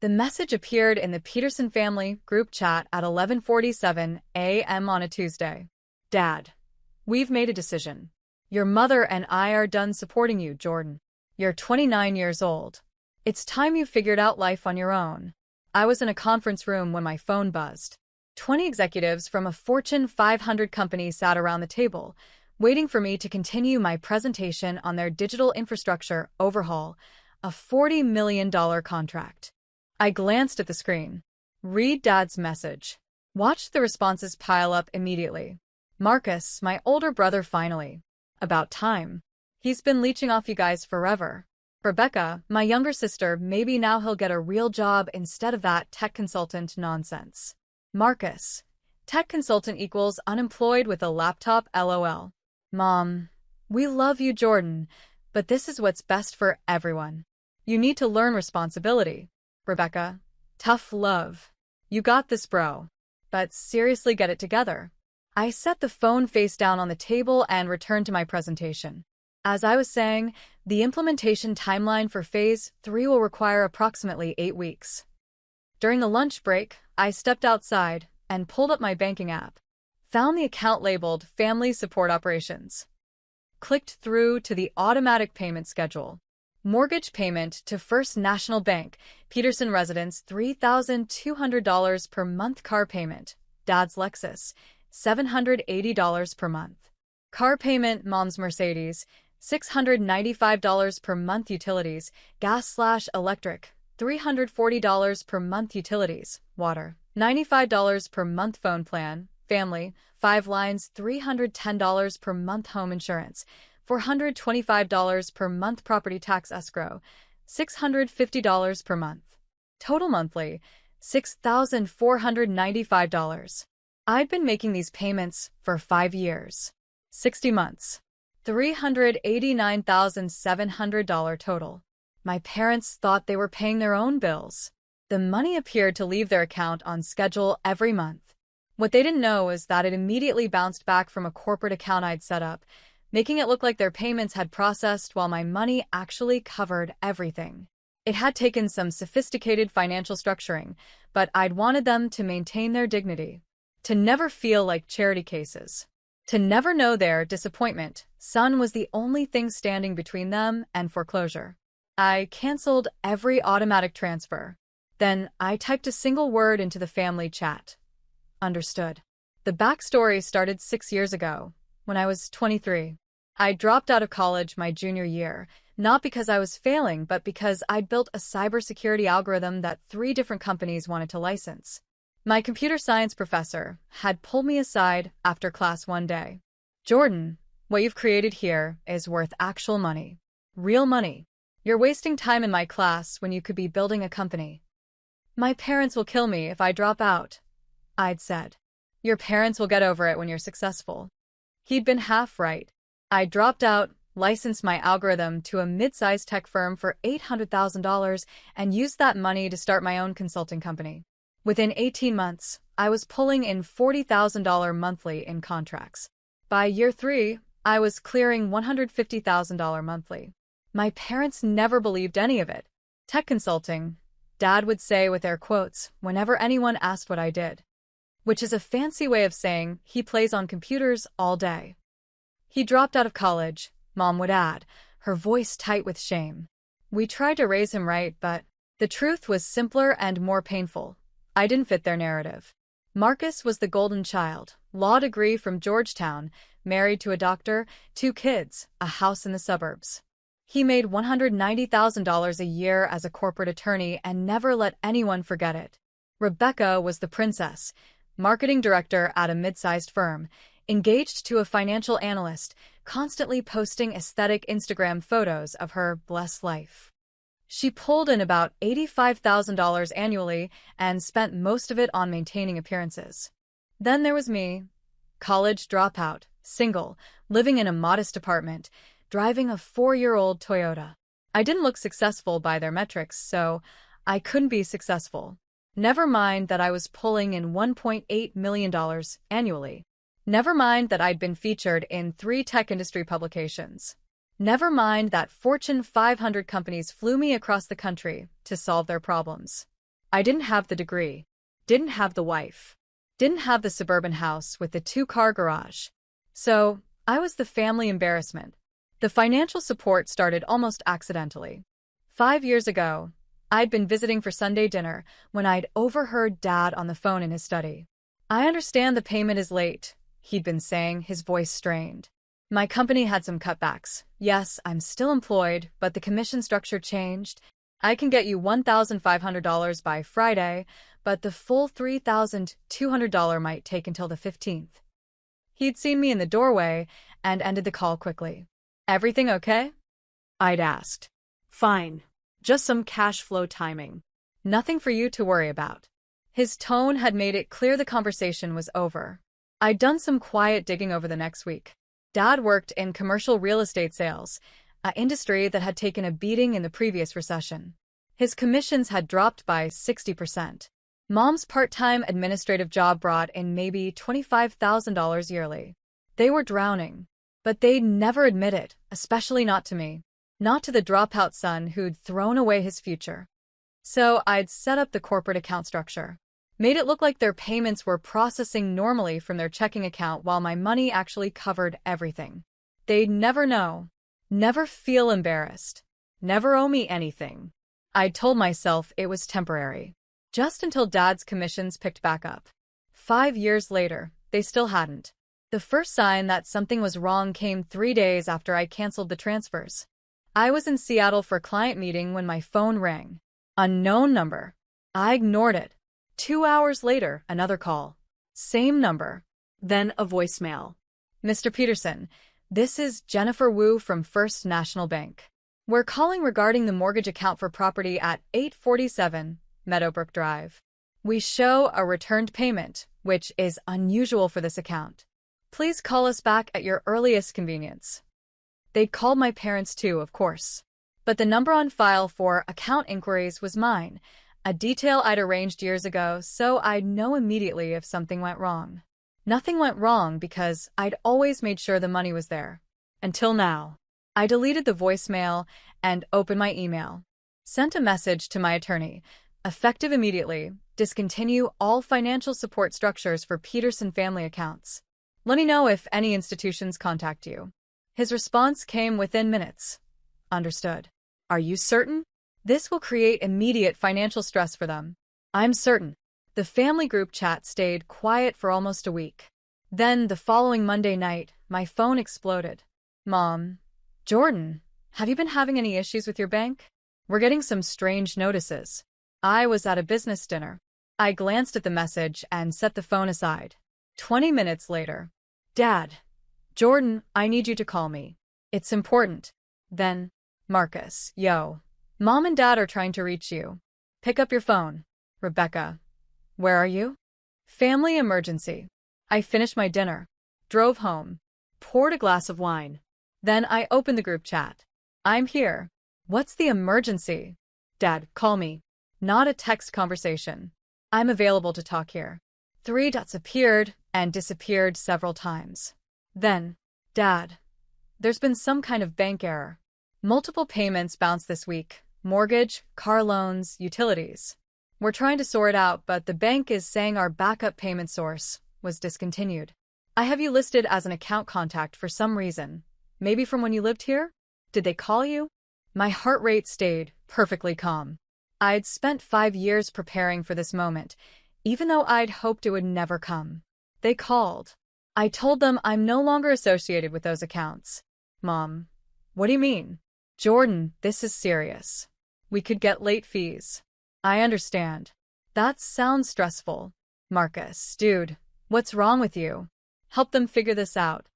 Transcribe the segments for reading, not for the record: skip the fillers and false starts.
The message appeared in the Peterson family group chat at 11:47 a.m. on a Tuesday. Dad, we've made a decision. Your mother and I are done supporting you, Jordan. You're 29 years old. It's time you figured out life on your own. I was in a conference room when my phone buzzed. 20 executives from a Fortune 500 company sat around the table, waiting for me to continue my presentation on their digital infrastructure overhaul, a $40 million contract. I glanced at the screen. Read Dad's message. Watched the responses pile up immediately. Marcus, my older brother, finally. About time. He's been leeching off you guys forever. Rebecca, my younger sister, maybe now he'll get a real job instead of that tech consultant nonsense. Marcus, tech consultant equals unemployed with a laptop, LOL. Mom, we love you, Jordan, but this is what's best for everyone. You need to learn responsibility. Rebecca, tough love. You got this, bro. But seriously, get it together. I set the phone face down on the table and returned to my presentation. As I was saying, the implementation timeline for Phase 3 will require approximately 8 weeks. During the lunch break, I stepped outside and pulled up my banking app. Found the account labeled Family Support Operations. Clicked through to the automatic payment schedule. Mortgage payment to First National Bank, Peterson residence, $3,200 per month. Car payment, Dad's Lexus, $780 per month. Car payment, Mom's Mercedes, $695 per month. Utilities, gas/electric, $340 per month. Utilities, water, $95 per month. Phone plan, family, 5 lines, $310 per month. Home insurance, $425 per month. Property tax escrow, $650 per month. Total monthly, $6,495. I'd been making these payments for 5 years. 60 months. $389,700 total. My parents thought they were paying their own bills. The money appeared to leave their account on schedule every month. What they didn't know is that it immediately bounced back from a corporate account I'd set up, making it look like their payments had processed while my money actually covered everything. It had taken some sophisticated financial structuring, but I'd wanted them to maintain their dignity, to never feel like charity cases, to never know their disappointment. Son was the only thing standing between them and foreclosure. I canceled every automatic transfer. Then I typed a single word into the family chat. Understood. The backstory started 6 years ago, when I was 23. I dropped out of college my junior year, not because I was failing, but because I'd built a cybersecurity algorithm that 3 different companies wanted to license. My computer science professor had pulled me aside after class one day. Jordan, what you've created here is worth actual money. Real money. You're wasting time in my class when you could be building a company. My parents will kill me if I drop out, I'd said. Your parents will get over it when you're successful. He'd been half right. I dropped out, licensed my algorithm to a mid-sized tech firm for $800,000, and used that money to start my own consulting company. Within 18 months, I was pulling in $40,000 monthly in contracts. By year 3, I was clearing $150,000 monthly. My parents never believed any of it. Tech consulting, Dad would say with air quotes whenever anyone asked what I did. Which is a fancy way of saying he plays on computers all day. He dropped out of college, Mom would add, her voice tight with shame. We tried to raise him right, but the truth was simpler and more painful. I didn't fit their narrative. Marcus was the golden child, law degree from Georgetown, married to a doctor, 2 kids, a house in the suburbs. He made $190,000 a year as a corporate attorney and never let anyone forget it. Rebecca was the princess, marketing director at a mid-sized firm, engaged to a financial analyst, constantly posting aesthetic Instagram photos of her blessed life. She pulled in about $85,000 annually and spent most of it on maintaining appearances. Then there was me, college dropout, single, living in a modest apartment, driving a 4-year-old Toyota. I didn't look successful by their metrics, so I couldn't be successful. Never mind that I was pulling in $1.8 million annually. Never mind that I'd been featured in 3 tech industry publications. Never mind that Fortune 500 companies flew me across the country to solve their problems. I didn't have the degree, didn't have the wife, didn't have the suburban house with the two-car garage. So, I was the family embarrassment. The financial support started almost accidentally. 5 years ago, I'd been visiting for Sunday dinner when I'd overheard Dad on the phone in his study. "I understand the payment is late," he'd been saying, his voice strained. "My company had some cutbacks. Yes, I'm still employed, but the commission structure changed. I can get you $1,500 by Friday, but the full $3,200 might take until the 15th. He'd seen me in the doorway and ended the call quickly. "Everything okay?" I'd asked. "Fine. Just some cash flow timing. Nothing for you to worry about." His tone had made it clear the conversation was over. I'd done some quiet digging over the next week. Dad worked in commercial real estate sales, an industry that had taken a beating in the previous recession. His commissions had dropped by 60%. Mom's part-time administrative job brought in maybe $25,000 yearly. They were drowning, but they'd never admit it, especially not to me. Not to the dropout son who'd thrown away his future. So I'd set up the corporate account structure. Made it look like their payments were processing normally from their checking account while my money actually covered everything. They'd never know. Never feel embarrassed. Never owe me anything. I'd told myself it was temporary. Just until Dad's commissions picked back up. 5 years later, they still hadn't. The first sign that something was wrong came 3 days after I canceled the transfers. I was in Seattle for a client meeting when my phone rang. Unknown number. I ignored it. 2 hours later, another call. Same number. Then a voicemail. "Mr. Peterson, this is Jennifer Wu from First National Bank. We're calling regarding the mortgage account for property at 847 Meadowbrook Drive. We show a returned payment, which is unusual for this account. Please call us back at your earliest convenience." They'd called my parents too, of course. But the number on file for account inquiries was mine, a detail I'd arranged years ago, so I'd know immediately if something went wrong. Nothing went wrong because I'd always made sure the money was there. Until now. I deleted the voicemail and opened my email. Sent a message to my attorney. Effective immediately, discontinue all financial support structures for Peterson family accounts. Let me know if any institutions contact you. His response came within minutes. Understood. Are you certain? This will create immediate financial stress for them. I'm certain. The family group chat stayed quiet for almost a week. Then, the following Monday night, my phone exploded. "Mom, Jordan, have you been having any issues with your bank? We're getting some strange notices." I was at a business dinner. I glanced at the message and set the phone aside. 20 minutes later. "Dad, Jordan, I need you to call me. It's important." Then, "Marcus, yo. Mom and Dad are trying to reach you. Pick up your phone." "Rebecca, where are you?" "Family emergency." I finished my dinner. Drove home. Poured a glass of wine. Then I opened the group chat. "I'm here. What's the emergency?" "Dad, call me. Not a text conversation. I'm available to talk here." 3 dots appeared and disappeared several times. Then, "Dad, there's been some kind of bank error. Multiple payments bounced this week. Mortgage, car loans, utilities. We're trying to sort it out, but the bank is saying our backup payment source was discontinued. I have you listed as an account contact for some reason. Maybe from when you lived here? Did they call you?" My heart rate stayed perfectly calm. I'd spent 5 years preparing for this moment, even though I'd hoped it would never come. They called. I told them I'm no longer associated with those accounts. "Mom, what do you mean?" "Jordan, this is serious. We could get late fees." "I understand. That sounds stressful." "Marcus, dude, what's wrong with you? Help them figure this out."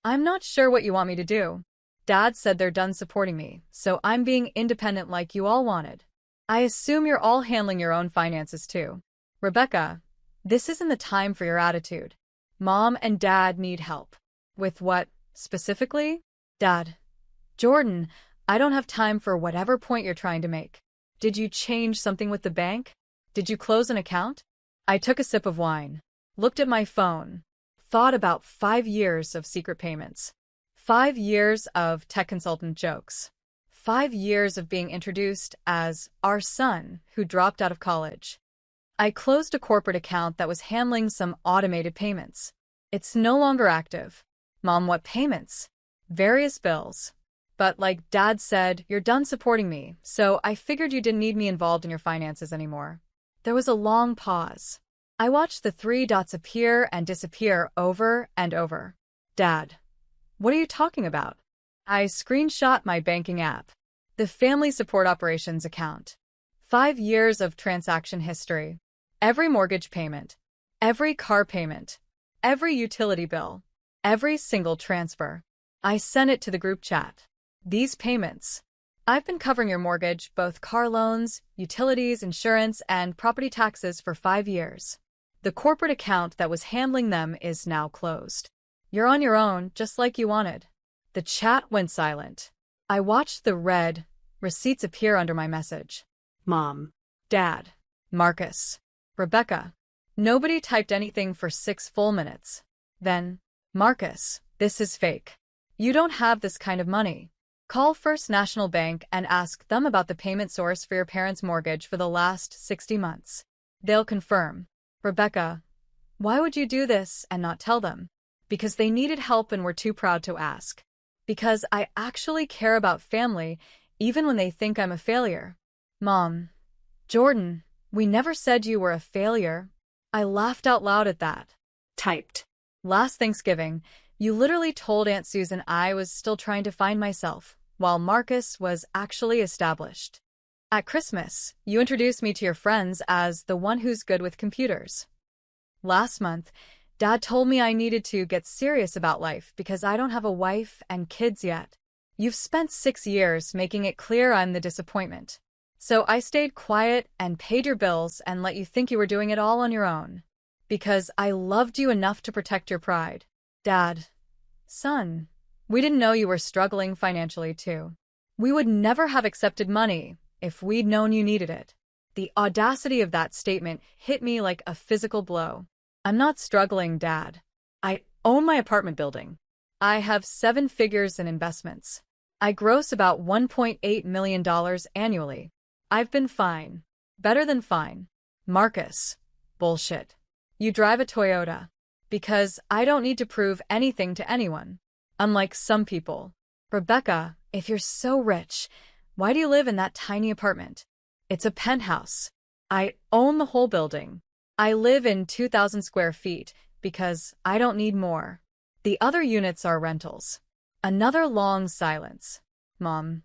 "I'm not sure what you want me to do. Dad said they're done supporting me, so I'm being independent like you all wanted. I assume you're all handling your own finances too." "Rebecca, this isn't the time for your attitude. Mom and Dad need help." "With what, specifically?" "Dad, Jordan, I don't have time for whatever point you're trying to make. Did you change something with the bank? Did you close an account?" I took a sip of wine, looked at my phone, thought about 5 years of secret payments. 5 years of tech consultant jokes. 5 years of being introduced as our son who dropped out of college. I closed a corporate account that was handling some automated payments. It's no longer active. Mom, what payments? Various bills. But like Dad said, you're done supporting me, so I figured you didn't need me involved in your finances anymore. There was a long pause. I watched the three dots appear and disappear over and over. Dad, what are you talking about? I screenshot my banking app. The Family Support Operations account. 5 years of transaction history. Every mortgage payment. Every car payment. Every utility bill. Every single transfer. I sent it to the group chat. These payments. I've been covering your mortgage, both car loans, utilities, insurance, and property taxes for 5 years. The corporate account that was handling them is now closed. You're on your own, just like you wanted. The chat went silent. I watched the red receipts appear under my message. Mom. Dad. Marcus. Rebecca. Nobody typed anything for 6 full minutes. Then, Marcus, this is fake. You don't have this kind of money. Call First National Bank and ask them about the payment source for your parents' mortgage for the last 60 months. They'll confirm. Rebecca, why would you do this and not tell them? Because they needed help and were too proud to ask. Because I actually care about family, even when they think I'm a failure. Mom. Jordan, we never said you were a failure. I laughed out loud at that. Typed. Last Thanksgiving, you literally told Aunt Susan I was still trying to find myself, while Marcus was actually established. At Christmas, you introduced me to your friends as the one who's good with computers. Last month, Dad told me I needed to get serious about life because I don't have a wife and kids yet. You've spent 6 years making it clear I'm the disappointment. So I stayed quiet and paid your bills and let you think you were doing it all on your own. Because I loved you enough to protect your pride. Dad. Son. We didn't know you were struggling financially too. We would never have accepted money if we'd known you needed it. The audacity of that statement hit me like a physical blow. I'm not struggling, Dad. I own my apartment building. I have 7 figures in investments. I gross about $1.8 million annually. I've been fine. Better than fine. Marcus. Bullshit. You drive a Toyota. Because I don't need to prove anything to anyone. Unlike some people. Rebecca, if you're so rich, why do you live in that tiny apartment? It's a penthouse. I own the whole building. I live in 2,000 square feet because I don't need more. The other units are rentals. Another long silence. Mom,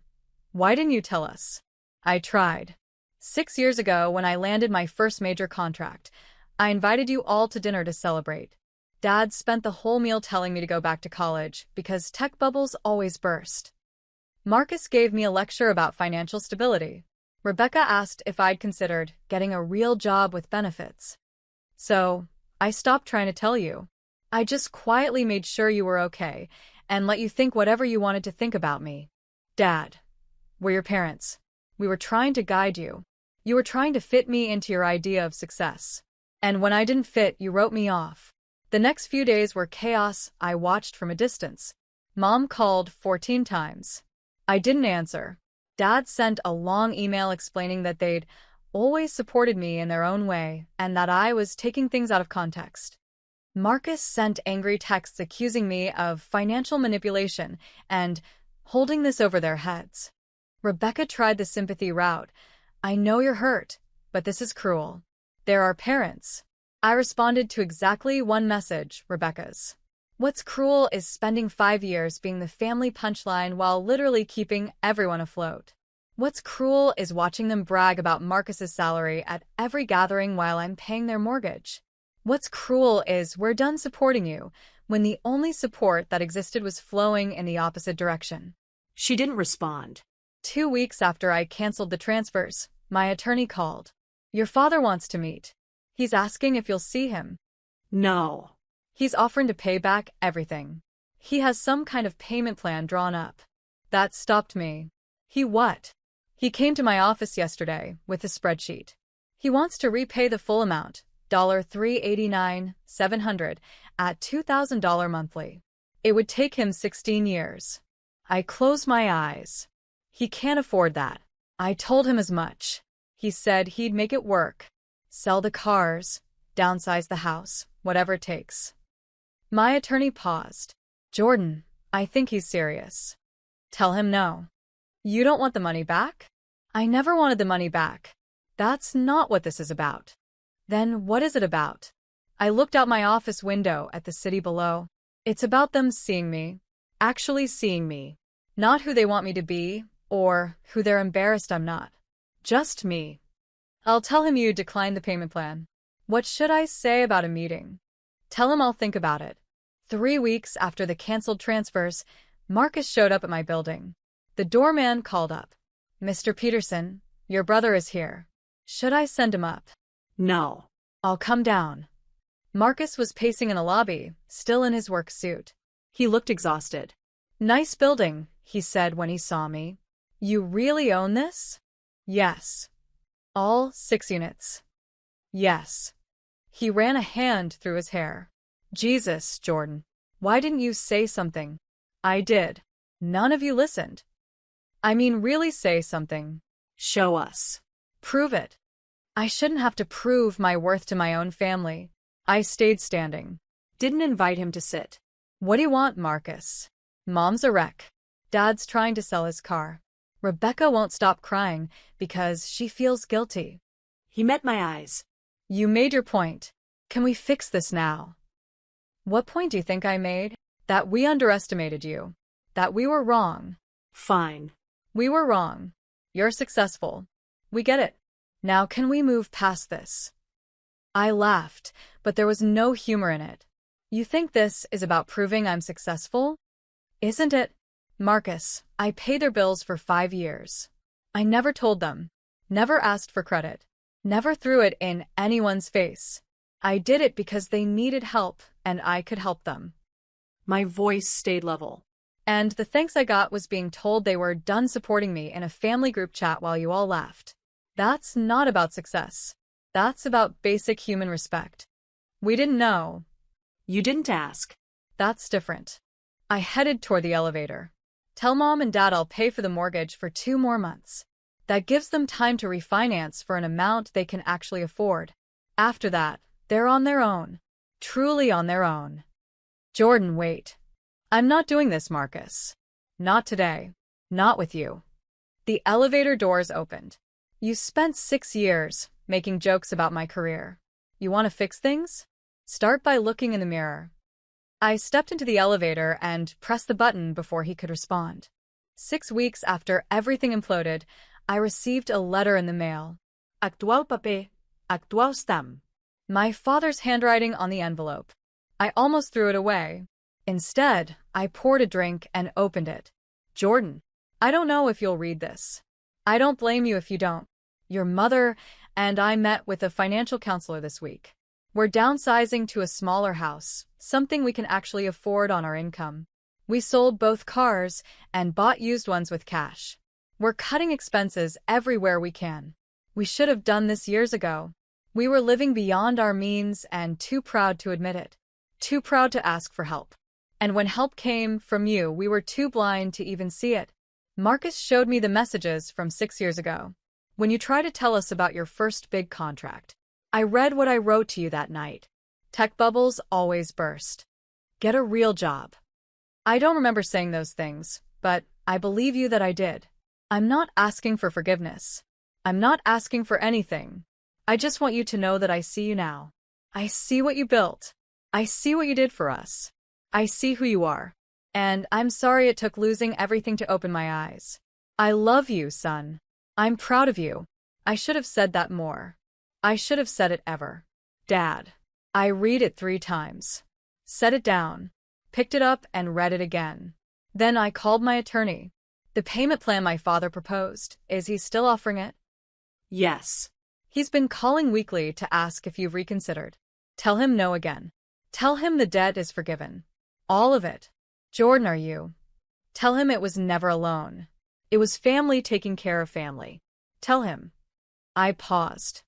why didn't you tell us? I tried. 6 years ago, when I landed my first major contract, I invited you all to dinner to celebrate. Dad spent the whole meal telling me to go back to college because tech bubbles always burst. Marcus gave me a lecture about financial stability. Rebecca asked if I'd considered getting a real job with benefits. So, I stopped trying to tell you. I just quietly made sure you were okay and let you think whatever you wanted to think about me. Dad, we're your parents. We were trying to guide you. You were trying to fit me into your idea of success. And when I didn't fit, you wrote me off. The next few days were chaos. I watched from a distance. Mom called 14 times. I didn't answer. Dad sent a long email explaining that they'd always supported me in their own way and that I was taking things out of context. Marcus sent angry texts accusing me of financial manipulation and holding this over their heads. Rebecca tried the sympathy route. I know you're hurt, but this is cruel. They're our parents. I responded to exactly one message, Rebecca's. What's cruel is spending 5 years being the family punchline while literally keeping everyone afloat. What's cruel is watching them brag about Marcus's salary at every gathering while I'm paying their mortgage. What's cruel is we're done supporting you when the only support that existed was flowing in the opposite direction. She didn't respond. 2 weeks after I canceled the transfers, my attorney called. Your father wants to meet. He's asking if you'll see him. No. He's offering to pay back everything. He has some kind of payment plan drawn up. That stopped me. He what? He came to my office yesterday with a spreadsheet. He wants to repay the full amount, $389,700, at $2,000 monthly. It would take him 16 years. I closed my eyes. He can't afford that. I told him as much. He said he'd make it work. Sell the cars, downsize the house, whatever it takes. My attorney paused. Jordan, I think he's serious. Tell him no. You don't want the money back? I never wanted the money back. That's not what this is about. Then what is it about? I looked out my office window at the city below. It's about them seeing me. Actually seeing me. Not who they want me to be, or who they're embarrassed I'm not. Just me. I'll tell him you declined the payment plan. What should I say about a meeting? Tell him I'll think about it. 3 weeks after the canceled transfers, Marcus showed up at my building. The doorman called up. Mr. Peterson, your brother is here. Should I send him up? No. I'll come down. Marcus was pacing in the lobby, still in his work suit. He looked exhausted. Nice building, he said when he saw me. You really own this? Yes. All 6 units. Yes. He ran a hand through his hair. Jesus, Jordan. Why didn't you say something? I did. None of you listened. I mean, really say something. Show us. Prove it. I shouldn't have to prove my worth to my own family. I stayed standing. Didn't invite him to sit. What do you want, Marcus? Mom's a wreck. Dad's trying to sell his car. Rebecca won't stop crying because she feels guilty. He met my eyes. You made your point. Can we fix this now? What point do you think I made? That we underestimated you. That we were wrong. Fine. We were wrong. You're successful. We get it. Now can we move past this? I laughed, but there was no humor in it. You think this is about proving I'm successful? Isn't it? Marcus, I paid their bills for 5 years. I never told them. Never asked for credit. Never threw it in anyone's face. I did it because they needed help, and I could help them. My voice stayed level. And the thanks I got was being told they were done supporting me in a family group chat while you all laughed. That's not about success. That's about basic human respect. We didn't know. You didn't ask. That's different. I headed toward the elevator. Tell Mom and Dad I'll pay for the mortgage for 2 more months. That gives them time to refinance for an amount they can actually afford. After that, they're on their own. Truly on their own. Jordan, wait. I'm not doing this, Marcus. Not today. Not with you. The elevator doors opened. You spent 6 years making jokes about my career. You want to fix things? Start by looking in the mirror. I stepped into the elevator and pressed the button before he could respond. 6 weeks after everything imploded, I received a letter in the mail. Actual pape, actual stam. My father's handwriting on the envelope. I almost threw it away. Instead, I poured a drink and opened it. Jordan, I don't know if you'll read this. I don't blame you if you don't. Your mother and I met with a financial counselor this week. We're downsizing to a smaller house, something we can actually afford on our income. We sold both cars and bought used ones with cash. We're cutting expenses everywhere we can. We should have done this years ago. We were living beyond our means and too proud to admit it. Too proud to ask for help. And when help came from you, we were too blind to even see it. Marcus showed me the messages from 6 years ago. When you tried to tell us about your first big contract. I read what I wrote to you that night. Tech bubbles always burst. Get a real job. I don't remember saying those things, but I believe you that I did. I'm not asking for forgiveness. I'm not asking for anything. I just want you to know that I see you now. I see what you built. I see what you did for us. I see who you are. And I'm sorry it took losing everything to open my eyes. I love you, son. I'm proud of you. I should have said that more. I should have said it ever. Dad. I read it 3 times. Set it down. Picked it up and read it again. Then I called my attorney. The payment plan my father proposed, is he still offering it? Yes. He's been calling weekly to ask if you've reconsidered. Tell him no again. Tell him the debt is forgiven. All of it. Jordan, are you? Tell him it was never alone. It was family taking care of family. Tell him. I paused.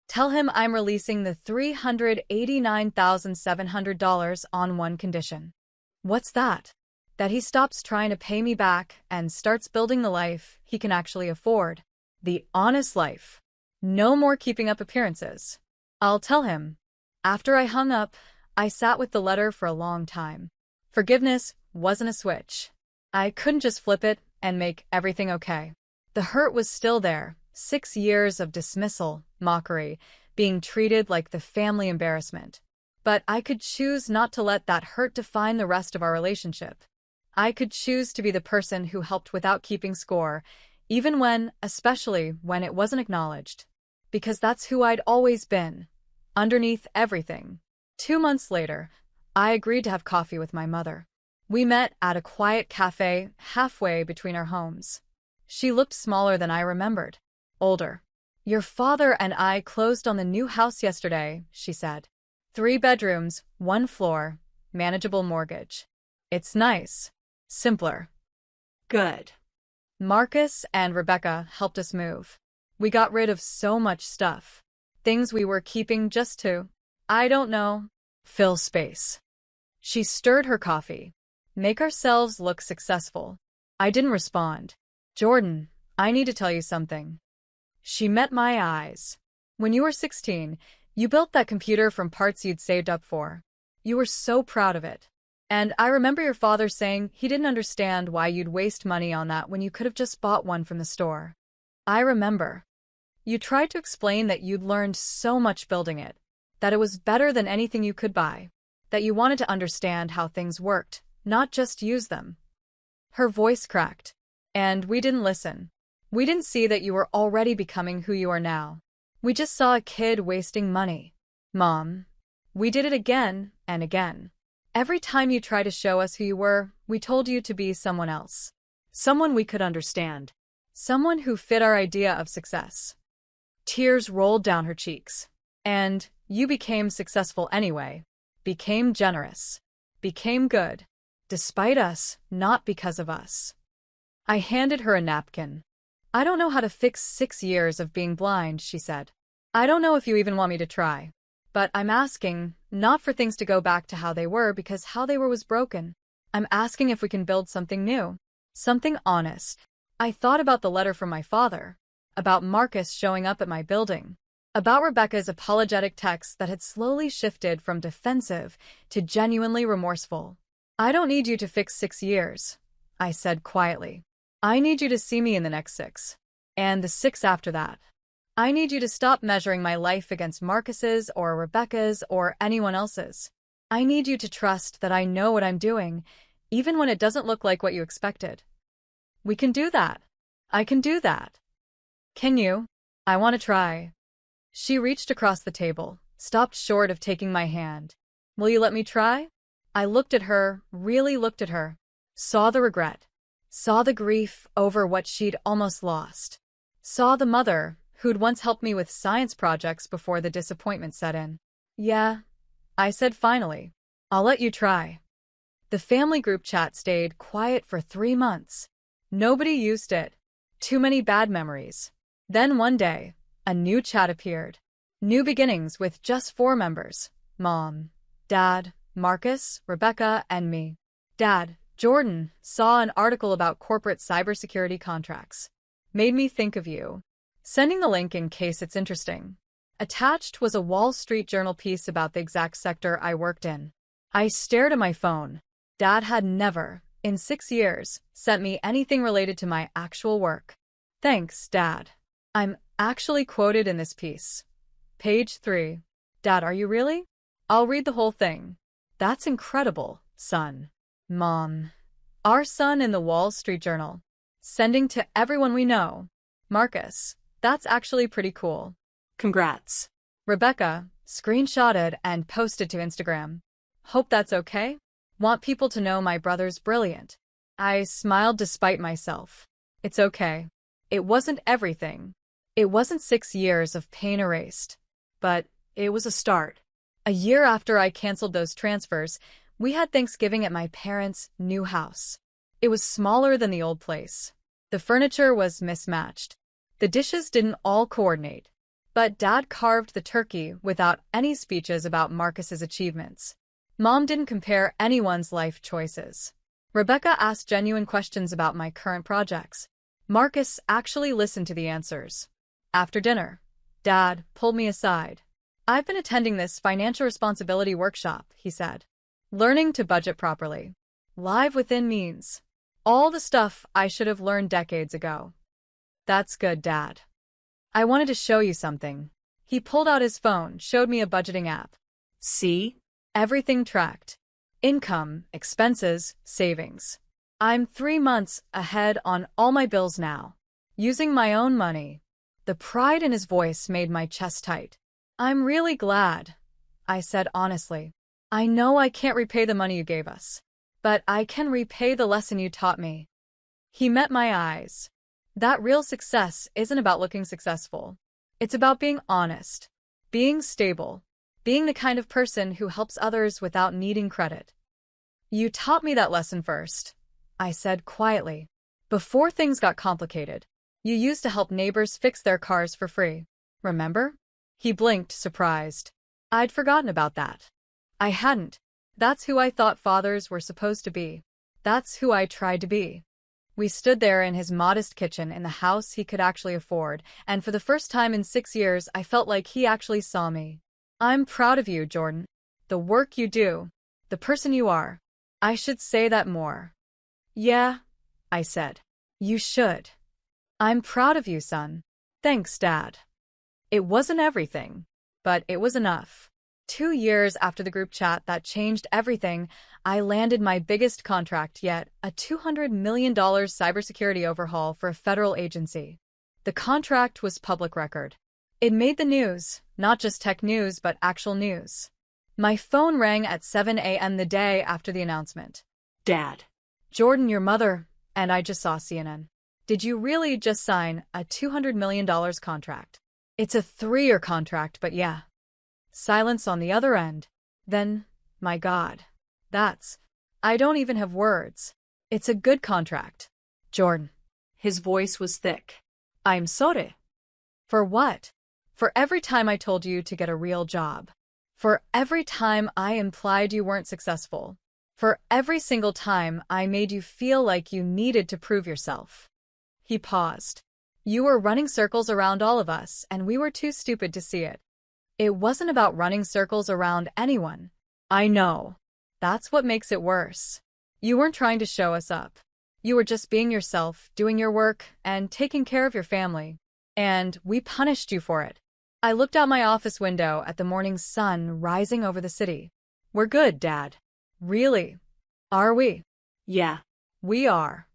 Tell him I'm releasing the $389,700 on one condition. What's that? That he stops trying to pay me back and starts building the life he can actually afford. The honest life. No more keeping up appearances. I'll tell him. After I hung up, I sat with the letter for a long time. Forgiveness wasn't a switch. I couldn't just flip it and make everything okay. The hurt was still there, 6 years of dismissal, mockery, being treated like the family embarrassment. But I could choose not to let that hurt define the rest of our relationship. I could choose to be the person who helped without keeping score, even when, especially when it wasn't acknowledged. Because that's who I'd always been, underneath everything. 2 months later, I agreed to have coffee with my mother. We met at a quiet cafe halfway between our homes. She looked smaller than I remembered, older. Your father and I closed on the new house yesterday, she said. 3 bedrooms, 1 floor, manageable mortgage. It's nice. Simpler. Good. Marcus and Rebecca helped us move. We got rid of so much stuff. Things we were keeping just to, I don't know, fill space. She stirred her coffee. Make ourselves look successful. I didn't respond. Jordan, I need to tell you something. She met my eyes. When you were 16, you built that computer from parts you'd saved up for. You were so proud of it. And I remember your father saying he didn't understand why you'd waste money on that when you could have just bought one from the store. I remember. You tried to explain that you'd learned so much building it, that it was better than anything you could buy, that you wanted to understand how things worked, not just use them. Her voice cracked. And we didn't listen. We didn't see that you were already becoming who you are now. We just saw a kid wasting money. Mom. We did it again and again. Every time you tried to show us who you were, we told you to be someone else. Someone we could understand. Someone who fit our idea of success. Tears rolled down her cheeks. And you became successful anyway. Became generous. Became good. Despite us, not because of us. I handed her a napkin. I don't know how to fix 6 years of being blind, she said. I don't know if you even want me to try. But I'm asking, not for things to go back to how they were because how they were was broken. I'm asking if we can build something new. Something honest. I thought about the letter from my father. About Marcus showing up at my building. About Rebecca's apologetic text that had slowly shifted from defensive to genuinely remorseful. I don't need you to fix 6 years, I said quietly. I need you to see me in the next 6. And the 6 after that. I need you to stop measuring my life against Marcus's or Rebecca's or anyone else's. I need you to trust that I know what I'm doing, even when it doesn't look like what you expected. We can do that. I can do that. Can you? I want to try. She reached across the table, stopped short of taking my hand. Will you let me try? I looked at her, really looked at her. Saw the regret. Saw the grief over what she'd almost lost. Saw the mother who'd once helped me with science projects before the disappointment set in. Yeah, I said finally. I'll let you try. The family group chat stayed quiet for 3 months. Nobody used it. Too many bad memories. Then one day, a new chat appeared. New beginnings with just 4 members. Mom, Dad, Marcus, Rebecca, and me. Dad, Jordan, saw an article about corporate cybersecurity contracts. Made me think of you. Sending the link in case it's interesting. Attached was a Wall Street Journal piece about the exact sector I worked in. I stared at my phone. Dad had never, in 6 years, sent me anything related to my actual work. Thanks, Dad. I'm actually quoted in this piece. Page 3. Dad, are you really? I'll read the whole thing. That's incredible, son. Mom. Our son in the Wall Street Journal. Sending to everyone we know. Marcus. That's actually pretty cool. Congrats. Rebecca, screenshotted and posted to Instagram. Hope that's okay? Want people to know my brother's brilliant. I smiled despite myself. It's okay. It wasn't everything. It wasn't 6 years of pain erased. But it was a start. A year after I canceled those transfers, we had Thanksgiving at my parents' new house. It was smaller than the old place. The furniture was mismatched. The dishes didn't all coordinate. But Dad carved the turkey without any speeches about Marcus's achievements. Mom didn't compare anyone's life choices. Rebecca asked genuine questions about my current projects. Marcus actually listened to the answers. After dinner, Dad pulled me aside. I've been attending this financial responsibility workshop, he said. Learning to budget properly. Live within means. All the stuff I should have learned decades ago. That's good, Dad. I wanted to show you something. He pulled out his phone, showed me a budgeting app. See? Everything tracked. Income, expenses, savings. I'm 3 months ahead on all my bills now. Using my own money. The pride in his voice made my chest tight. I'm really glad, I said honestly. I know I can't repay the money you gave us, but I can repay the lesson you taught me. He met my eyes. That real success isn't about looking successful. It's about being honest, being stable, being the kind of person who helps others without needing credit. You taught me that lesson first, I said quietly. Before things got complicated, you used to help neighbors fix their cars for free. Remember? He blinked, surprised. I'd forgotten about that. I hadn't. That's who I thought fathers were supposed to be. That's who I tried to be. We stood there in his modest kitchen in the house he could actually afford, and for the first time in 6 years, I felt like he actually saw me. I'm proud of you, Jordan. The work you do. The person you are. I should say that more. Yeah, I said. You should. I'm proud of you, son. Thanks, Dad. It wasn't everything, but it was enough. 2 years after the group chat that changed everything, I landed my biggest contract yet, a $200 million cybersecurity overhaul for a federal agency. The contract was public record. It made the news, not just tech news, but actual news. My phone rang at 7 a.m. the day after the announcement. Dad. Jordan, your mother and I just saw CNN. Did you really just sign a $200 million contract? It's a 3-year contract, but yeah. Silence on the other end. Then, my God. I don't even have words. It's a good contract. Jordan. His voice was thick. I'm sorry. For what? For every time I told you to get a real job. For every time I implied you weren't successful. For every single time I made you feel like you needed to prove yourself. He paused. You were running circles around all of us, and we were too stupid to see it. It wasn't about running circles around anyone. I know. That's what makes it worse. You weren't trying to show us up. You were just being yourself, doing your work, and taking care of your family. And we punished you for it. I looked out my office window at the morning sun rising over the city. We're good, Dad. Really? Are we? Yeah. We are.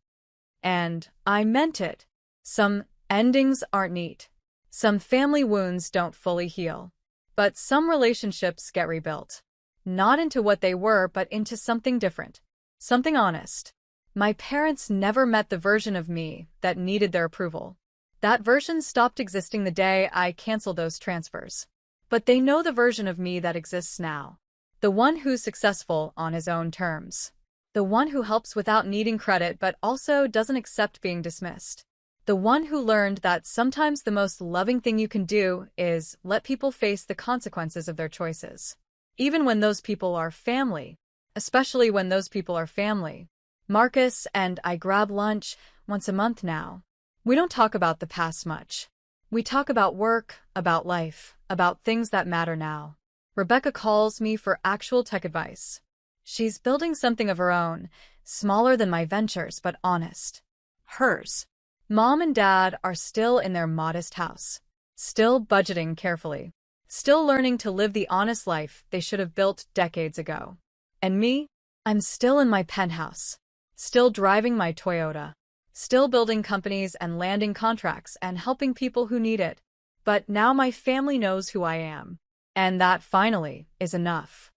And I meant it. Some endings aren't neat. Some family wounds don't fully heal. But some relationships get rebuilt. Not into what they were, but into something different. Something honest. My parents never met the version of me that needed their approval. That version stopped existing the day I canceled those transfers. But they know the version of me that exists now. The one who's successful on his own terms. The one who helps without needing credit but also doesn't accept being dismissed. The one who learned that sometimes the most loving thing you can do is let people face the consequences of their choices. Even when those people are family. Especially when those people are family. Marcus and I grab lunch once a month now. We don't talk about the past much. We talk about work, about life, about things that matter now. Rebecca calls me for actual tech advice. She's building something of her own, smaller than my ventures, but honest. Hers. Mom and Dad are still in their modest house. Still budgeting carefully. Still learning to live the honest life they should have built decades ago. And me? I'm still in my penthouse. Still driving my Toyota. Still building companies and landing contracts and helping people who need it. But now my family knows who I am. And that, finally, is enough.